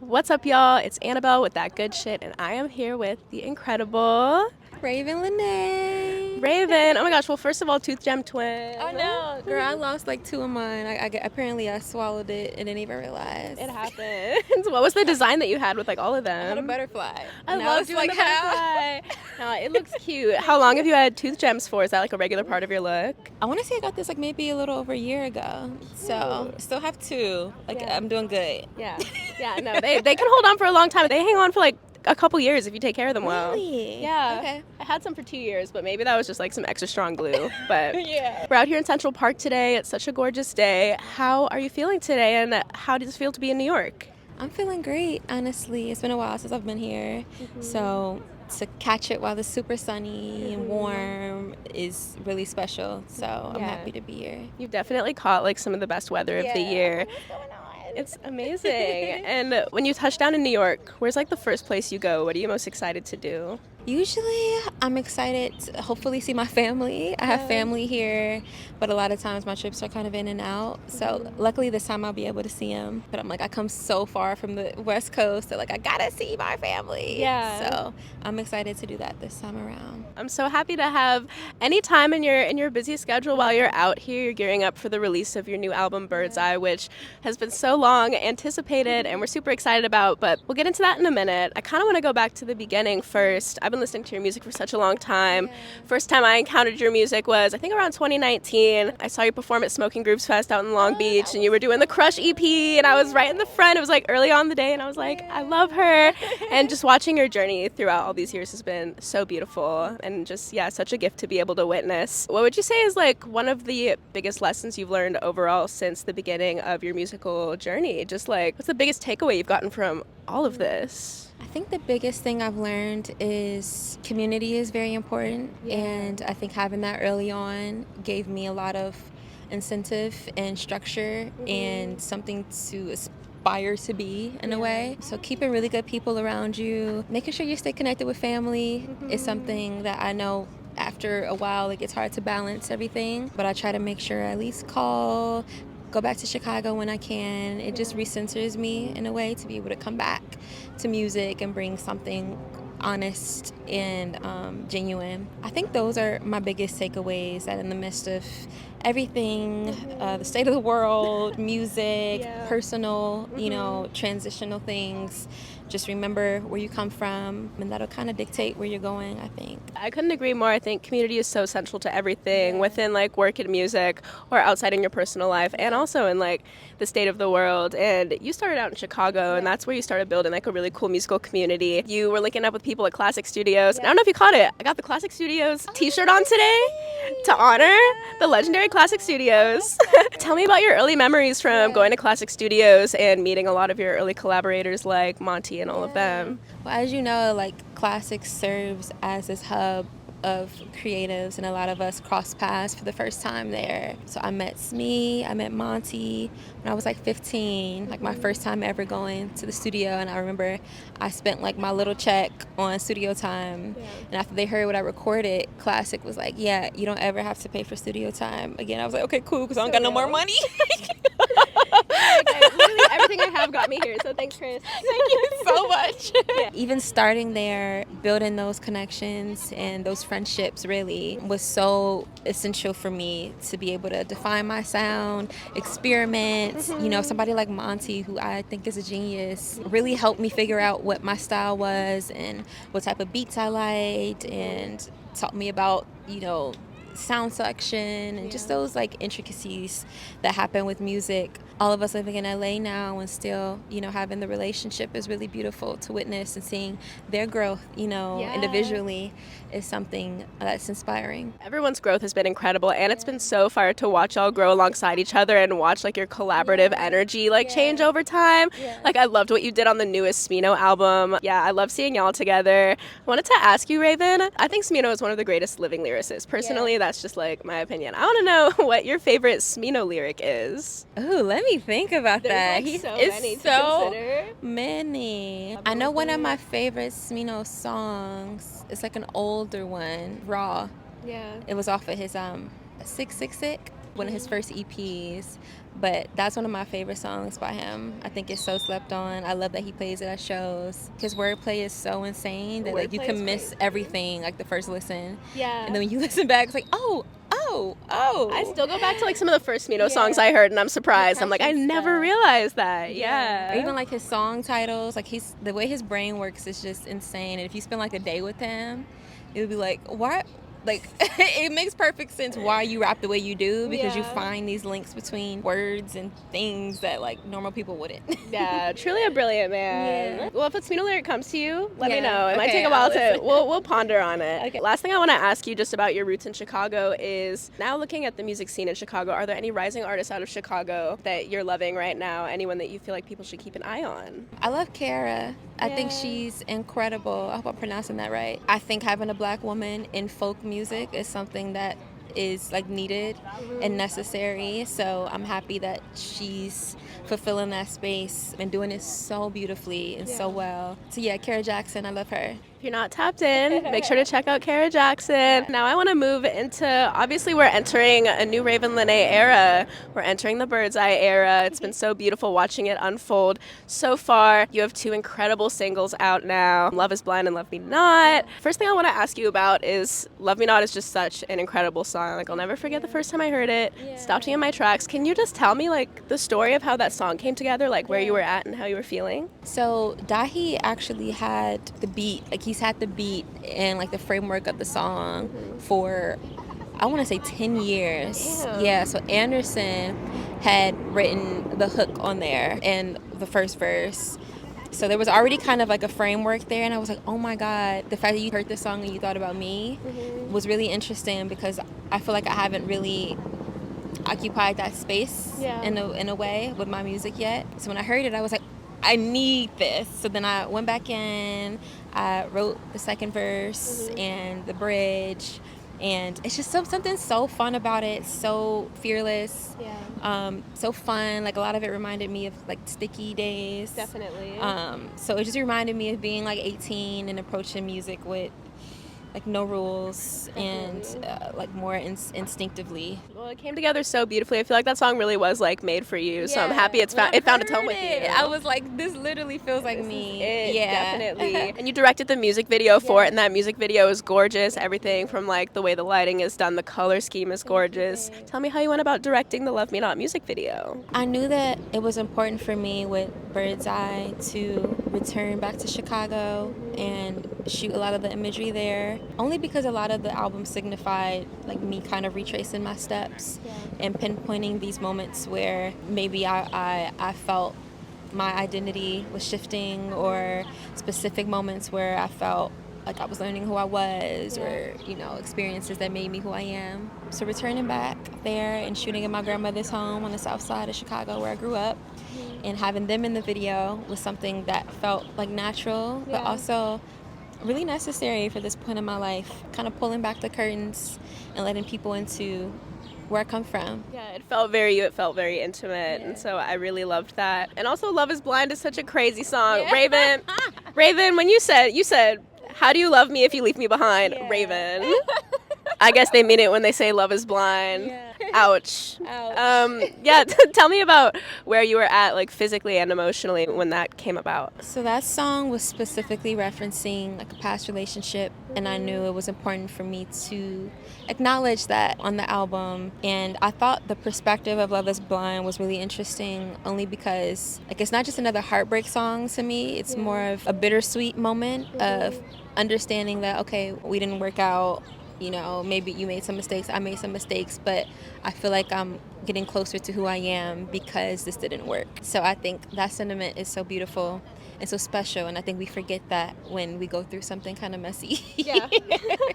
What's up, y'all? It's Annabelle with That Good Shit, and I am here with the incredible Ravyn Lenae. Ravyn. Oh my gosh, well, first of all, Tooth Gem Twin. Oh no, girl! I lost like two of mine. Apparently I swallowed it and didn't even realize. It happens. What was the design that you had with like all of them? I had a butterfly. I And love was doing like, the butterfly. No, it looks cute. How long have you had tooth gems for? Is that like a regular part of your look? I want to say I got this like maybe a little over a year ago. So still have two. Like Yeah. I'm doing good. Yeah. Yeah, no, they can hold on for a long time. They hang on for like a couple years if you take care of them well. Really? Yeah. Okay. I had some for 2 years, but maybe that was just like some extra strong glue. But Yeah. we're out here in Central Park today. It's such a gorgeous day. How are you feeling today, and how does it feel to be in New York? I'm feeling great, honestly. It's been a while since I've been here. So to catch it while it's super sunny and warm is really special. So I'm Yeah. happy to be here. You've definitely caught like some of the best weather of the year. What's going on? It's amazing. And when you touch down in New York, where's like the first place you go? What are you most excited to do? Usually, I'm excited to hopefully see my family. I have family here, but a lot of times my trips are kind of in and out. So luckily this time I'll be able to see them. But I'm like, I come so far from the West Coast that like I gotta see my family. Yeah. So I'm excited to do that this time around. I'm so happy to have any time in your busy schedule while you're out here. You're gearing up for the release of your new album, Bird's Eye, which has been so long anticipated and we're super excited about. But we'll get into that in a minute. I kind of want to go back to the beginning first. I've been listening to your music for such a long time. First time I encountered your music was, I think, around 2019. I saw you perform at Smoking Grooves Fest out in Long Beach, and you were doing the Crush EP, and I was right in the front. It was like early on in the day, and I was like, I love her. And just watching your journey throughout all these years has been so beautiful, and just, yeah, such a gift to be able to witness. What would you say is like one of the biggest lessons you've learned overall since the beginning of your musical journey? Just like, what's the biggest takeaway you've gotten from all of this? I think the biggest thing I've learned is community is very important. And I think having that early on gave me a lot of incentive and structure and something to aspire to be in a way. So keeping really good people around you, making sure you stay connected with family is something that I know after a while it gets hard to balance everything. But I try to make sure I at least call, go back to Chicago when I can. It just recenters me in a way to be able to come back to music and bring something honest and genuine. I think those are my biggest takeaways, that in the midst of everything, the state of the world, music, personal, transitional things, just remember where you come from, and that'll kind of dictate where you're going, I think. I couldn't agree more. I think community is so central to everything within like work and music or outside in your personal life and also in like the state of the world. And you started out in Chicago and that's where you started building like a really cool musical community. You were linking up with people at Classic Studios. I don't know if you caught it. I got the Classic Studios t-shirt on today to honor the legendary Classic Studios. Tell me about your early memories from going to Classic Studios and meeting a lot of your early collaborators like Monty and all of them. Well, as you know, like Classic serves as this hub of creatives, and a lot of us crossed paths for the first time there. So I met Smee, I met Monty when I was like 15, like my first time ever going to the studio. And I remember I spent like my little check on studio time. And after they heard what I recorded, Classic was like, yeah, you don't ever have to pay for studio time again. I was like, okay, cool, because I don't got no more money. Literally everything I have got me here, so thanks, Chris. Thank you so much. Even starting there, building those connections and those friendships really was so essential for me to be able to define my sound, experiment. Somebody like Monty, who I think is a genius, really helped me figure out what my style was and what type of beats I liked, and taught me about, sound selection and just those like intricacies that happen with music. All of us living in LA now and still, having the relationship is really beautiful to witness, and seeing their growth, individually is something that's inspiring. Everyone's growth has been incredible, and it's been so fun to watch y'all grow alongside each other and watch like your collaborative energy change over time. Like I loved what you did on the newest Smino album. Yeah, I love seeing y'all together. I wanted to ask you, Ravyn, I think Smino is one of the greatest living lyricists. Personally, that's just like my opinion. I want to know what your favorite Smino lyric is. Oh, let me think about that. There's like so many to consider. Many. I know one of my favorite Smino songs. It's like an older one, Raw. Yeah. It was off of his Sick Sick Sick. one of his first EPs. But that's one of my favorite songs by him. I think it's so slept on. I love that he plays it at shows. His wordplay is so insane that like you can miss everything like the first listen. Yeah. And then when you listen back, it's like, oh. I still go back to like some of the first Mino songs I heard, and I'm surprised. I'm like, I never realized that. Yeah. Or even like his song titles, like the way his brain works is just insane. And if you spend like a day with him, it would be like, what? Like, it makes perfect sense why you rap the way you do, because you find these links between words and things that like normal people wouldn't. Yeah, truly a brilliant man. Yeah. Well, if a Smino lyric comes to you, let me know. It might Okay, take a while we'll ponder on it. Okay. Last thing I want to ask you just about your roots in Chicago is, now looking at the music scene in Chicago, are there any rising artists out of Chicago that you're loving right now? Anyone that you feel like people should keep an eye on? I love Cara. I think she's incredible. I hope I'm pronouncing that right. I think having a black woman in folk music is something that is like needed and necessary. So I'm happy that she's fulfilling that space and doing it so beautifully and so well. So yeah, Cara Jackson, I love her. If you're not tapped in, make sure to check out Cara Jackson. Now I want to move into, obviously we're entering a new Ravyn Lenae era. We're entering the Bird's Eye era. It's been so beautiful watching it unfold so far. You have 2 incredible singles out now, Love is Blind and Love Me Not. First thing I want to ask you about is Love Me Not is just such an incredible song. Like, I'll never forget the first time I heard it. Stopped me in my tracks. Can you just tell me like the story of how that song came together, like where you were at and how you were feeling? So Dahi actually had the beat, like he's had the beat and like the framework of the song for, I want to say 10 years. Damn. Yeah, so Anderson had written the hook on there and the first verse. So there was already kind of like a framework there, and I was like, oh my God, the fact that you heard this song and you thought about me was really interesting, because I feel like I haven't really occupied that space in a way with my music yet. So when I heard it, I was like, I need this. So then I went back in, I wrote the second verse and the bridge, and it's just something so fun about it, so fearless, so fun. Like a lot of it reminded me of like Sticky days. Definitely. So it just reminded me of being like 18 and approaching music with like no rules and like more instinctively. Well, it came together so beautifully. I feel like that song really was like made for you. So I'm happy it found its home with you. I was like, this literally feels like me. Definitely. And you directed the music video for it, and that music video is gorgeous. Everything from like the way the lighting is done, the color scheme is gorgeous. Tell me how you went about directing the Love Me Not music video. I knew that it was important for me with Bird's Eye to return back to Chicago and shoot a lot of the imagery there, only because a lot of the album signified like me kind of retracing my steps and pinpointing these moments where maybe I felt my identity was shifting, or specific moments where I felt like I was learning who I was, or experiences that made me who I am. So returning back there and shooting at my grandmother's home on the south side of Chicago where I grew up, and having them in the video was something that felt like natural, but also really necessary for this point in my life, kind of pulling back the curtains and letting people into where I come from. Yeah, it felt very you. It felt very intimate, and so I really loved that. And also, Love is Blind is such a crazy song. Ravyn, when you said, how do you love me if you leave me behind? Ravyn. I guess they mean it when they say love is blind. Ouch. Tell me about where you were at, like physically and emotionally, when that came about. So that song was specifically referencing like a past relationship, and I knew it was important for me to acknowledge that on the album. And I thought the perspective of Love is Blind was really interesting, only because like it's not just another heartbreak song to me. It's more of a bittersweet moment of understanding that, okay, we didn't work out. Maybe you made some mistakes, I made some mistakes, but I feel like I'm getting closer to who I am because this didn't work. So I think that sentiment is so beautiful and so special, and I think we forget that when we go through something kind of messy. Yeah,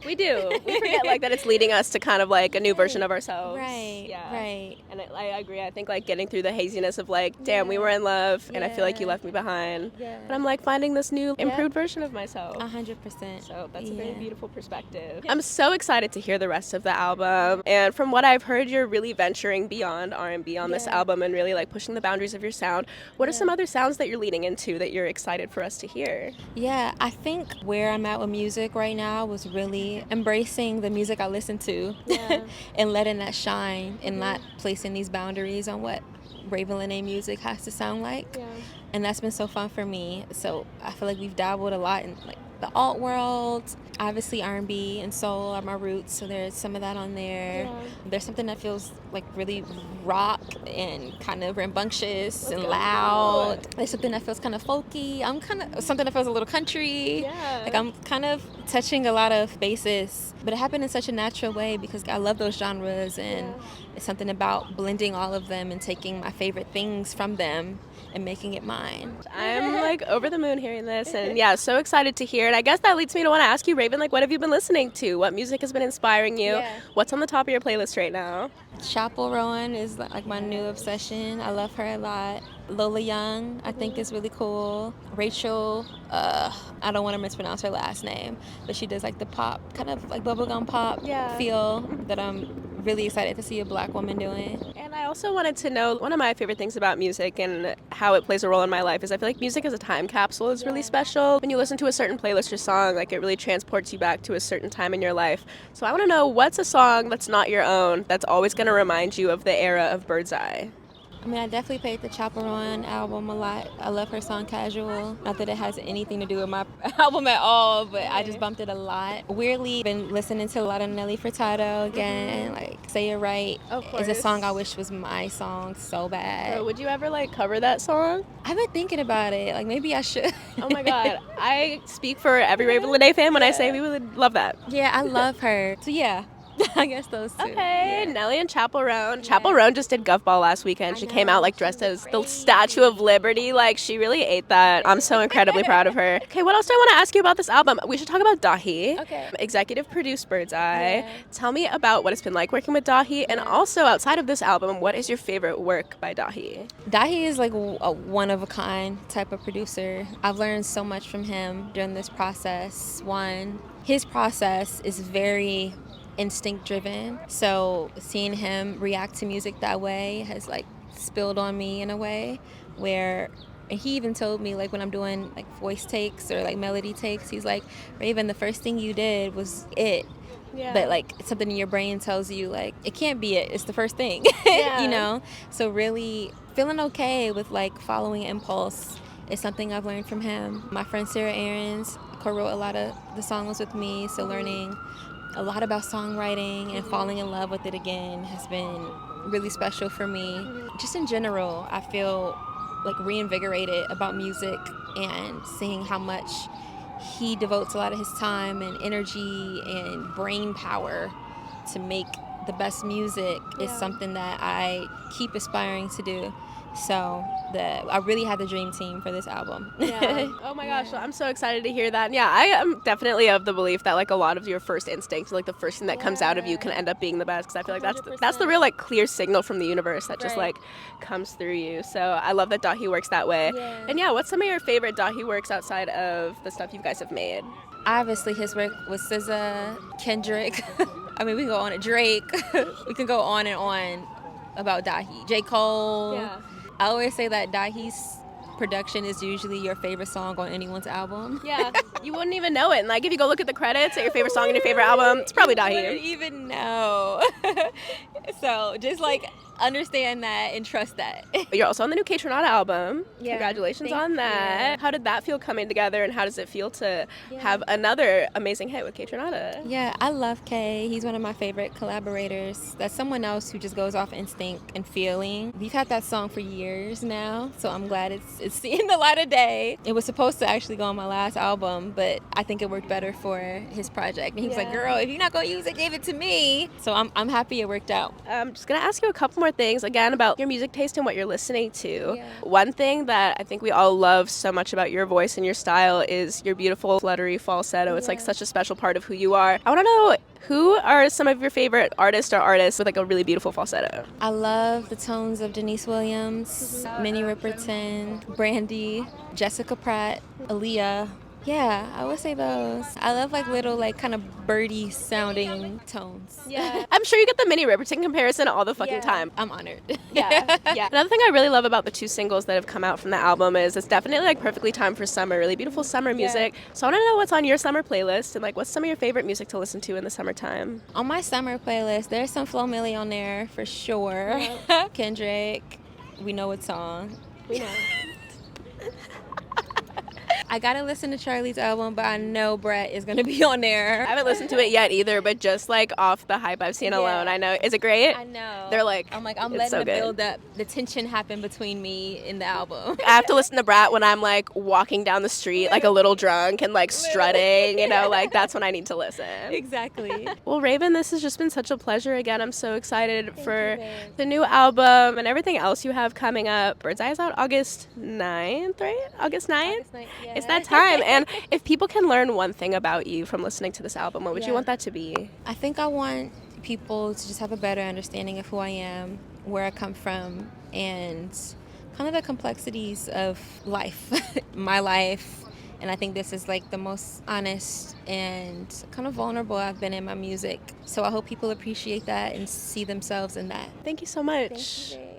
we do. We forget like that it's leading us to kind of like a new version of ourselves. Right, right. And I agree. I think like getting through the haziness of like, damn, we were in love, and I feel like you left me behind. But I'm like finding this new improved version of myself. 100%. So that's a very beautiful perspective. I'm so excited to hear the rest of the album. And from what I've heard, you're really venturing beyond R&B on this album and really like pushing the boundaries of your sound. What are some other sounds that you're leaning into that you're excited for us to hear. Yeah, I think where I'm at with music right now was really embracing the music I listen to and letting that shine and not placing these boundaries on what Ravyn Lenae music has to sound like. And that's been so fun for me. So I feel like we've dabbled a lot in like the alt world. Obviously R&B and soul are my roots, so there's some of that on there. There's something that feels like really rock and kind of rambunctious and loud. There's something that feels kind of folky. I'm kind of something that feels a little country. Like I'm kind of touching a lot of bases, but it happened in such a natural way because I love those genres, and it's something about blending all of them and taking my favorite things from them and making it mine. I'm like over the moon hearing this, and yeah, so excited to hear it. I guess that leads me to want to ask you, Ravyn, like, what have you been listening to? What music has been inspiring you? What's on the top of your playlist right now? Chapel Rowan is like my new obsession. I love her a lot. Lola Young, I think, is really cool. Rachel, I don't want to mispronounce her last name, but she does like the pop, kind of like bubblegum pop feel that I'm really excited to see a Black woman doing. And I also wanted to know, one of my favorite things about music and how it plays a role in my life is I feel like music as a time capsule is really special. When you listen to a certain playlist or song, like it really transports you back to a certain time in your life. So I want to know, what's a song that's not your own that's always going to remind you of the era of Bird's Eye? I mean, I definitely played the Chaperone album a lot. I love her song Casual. Not that it has anything to do with my album at all, but I just bumped it a lot. Weirdly, been listening to a lot of Nelly Furtado again. Like Say It Right is a song I wish was my song so bad. Would you ever like cover that song? I've been thinking about it. Like maybe I should. Oh my God. I speak for every Ravyn Lenae fan when I say we would love that. Yeah, I love her. So yeah. I guess those two. Okay, Nelly and Chapel Roan. Chapel Roan just did Guff Ball last weekend. She came out like dressed as the Statue of Liberty. Like she really ate that. I'm so incredibly proud of her. Okay, what else do I want to ask you about this album? We should talk about Dahi. Okay. Executive produced Bird's Eye. Tell me about what it's been like working with Dahi, and also outside of this album, what is your favorite work by Dahi? Dahi is like a one-of-a-kind type of producer. I've learned so much from him during this process. One, his process is very instinct driven, so seeing him react to music that way has like spilled on me in a way where, and he even told me like when I'm doing like voice takes or like melody takes, he's like, Ravyn, the first thing you did was it. But like something in your brain tells you like it can't be it's the first thing. You know, so really feeling okay with like following impulse is something I've learned from him. My friend Sarah Aarons co-wrote a lot of the songs with me, so learning a lot about songwriting and falling in love with it again has been really special for me. Just in general, I feel like reinvigorated about music and seeing how much he devotes a lot of his time and energy and brain power to make the best music is something that I keep aspiring to do. So I really had the dream team for this album. Oh my gosh, I'm so excited to hear that. And yeah, I am definitely of the belief that like a lot of your first instincts, like the first thing that comes out of you, can end up being the best. Because I feel like that's the real like clear signal from the universe that just like comes through you. So I love that Dahi works that way. And yeah, what's some of your favorite Dahi works outside of the stuff you guys have made? Obviously, his work with SZA, Kendrick. I mean, we can go on to Drake. We can go on and on about Dahi. J. Cole. I always say that Dahi's production is usually your favorite song on anyone's album. You wouldn't even know it. And like if you go look at the credits at your favorite song and your favorite album, it's probably Dahi. You wouldn't even know. So just like understand that and trust that. You're also on the new Cara Jackson album. Congratulations on that. You. How did that feel coming together, and how does it feel to have another amazing hit with Cara Jackson? Yeah, I love Kay. He's one of my favorite collaborators. That's someone else who just goes off instinct and feeling. We've had that song for years now, so I'm glad it's seeing the light of day. It was supposed to actually go on my last album, but I think it worked better for his project. And he was like, girl, if you're not going to use it, give it to me. So I'm happy it worked out. I'm just going to ask you a couple more things, again, about your music taste and what you're listening to. One thing that I think we all love so much about your voice and your style is your beautiful, fluttery falsetto. It's like such a special part of who you are. I want to know, who are some of your favorite artists with like a really beautiful falsetto? I love the tones of Denise Williams, Minnie Riperton, Brandy, Jessica Pratt, Aaliyah. Yeah, I would say those. I love like little like kind of birdie sounding tones. Yeah. I'm sure you get the Minnie Riperton comparison all the fucking time. I'm honored. Yeah, yeah. Another thing I really love about the 2 singles that have come out from the album is it's definitely like perfectly timed for summer, really beautiful summer music. So I want to know what's on your summer playlist and like what's some of your favorite music to listen to in the summertime. On my summer playlist, there's some Flo Milli on there for sure. Kendrick, we know what song. We know. I gotta listen to Charlie's album, but I know Brett is gonna be on there. I haven't listened to it yet either, but just like off the hype I've seen alone, I know. Is it great? I know. They're like, I'm it's letting so the good. build up, the tension happen between me in the album. I have to listen to Brat when I'm like walking down the street like a little drunk and like strutting, you know, like that's when I need to listen. Exactly. Well, Ravyn, this has just been such a pleasure. Again, I'm so excited for the new album and everything else you have coming up. Bird's Eye is out August 9th, right? August 9th? It's that time. And if people can learn one thing about you from listening to this album, what would you want that to be? I think I want people to just have a better understanding of who I am, where I come from, and kind of the complexities of life, my life. And I think this is like the most honest and kind of vulnerable I've been in my music. So I hope people appreciate that and see themselves in that. Thank you so much. Thank you.